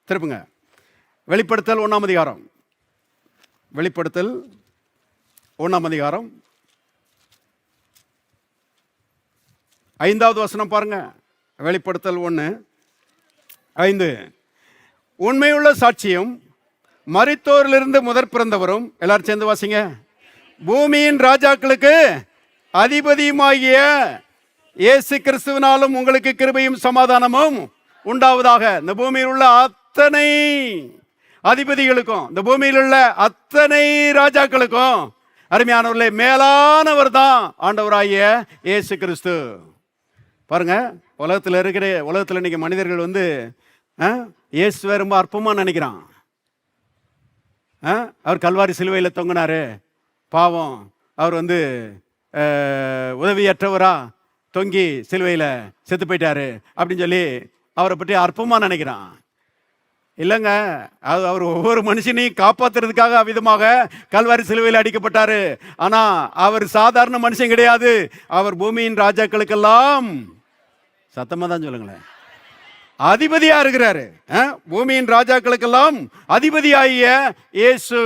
திருப்புங்க. வெளிப்படுத்தல் 1ஆம் அதிகாரம். வெளிப்படுத்தல் 1ஆம் அதிகாரம் 5வது வசனம் பாருங்க. வெளிப்படுத்தல் 1:5. உண்மையுள்ள சாட்சியும் மரித்தோரிலிருந்து முதற் பிறந்தவரும், எல்லாரும் சேர்ந்து வாசிங்க, பூமியின் ராஜாக்களுக்கு அதிபதியுமாகிய இயேசு கிறிஸ்துவினாலும் உங்களுக்கு கிருபையும் சமாதானமும் உண்டாவதாக. இந்த பூமியில் உள்ள அத்தனை அதிபதிகளுக்கும், இந்த பூமியில் உள்ள அத்தனை ராஜாக்களுக்கும் அருமையானவர்களே, மேலானவர் தான் ஆண்டவராகிய இயேசு கிறிஸ்து. பாருங்க, உலகத்தில் இன்னைக்கு மனிதர்கள் இயேசுவை ரொம்ப அற்பமாக நினைக்கிறான். அவர் கல்வாரி சிலுவையில் தொங்கினாரு, பாவம், அவர் உதவியற்றவரா தொங்கி சிலுவையில் செத்து போயிட்டாரு அப்படின்னு சொல்லி அவரை பற்றி அற்பமாக நினைக்கிறான். இல்லைங்க, அவர் ஒவ்வொரு மனுஷனையும் காப்பாற்றுறதுக்காக அவ்விதமாக கல்வாரி சிலுவையில் அடிக்கப்பட்டாரு. ஆனால் அவர் சாதாரண மனுஷன் கிடையாது. அவர் பூமியின் ராஜாக்களுக்கெல்லாம், சத்தமாக தான் சொல்லுங்களேன், அதிபதியா இருக்கிறாரு. பூமியின் ராஜாக்களுக்கெல்லாம் அதிபதியாகிய இயேசு.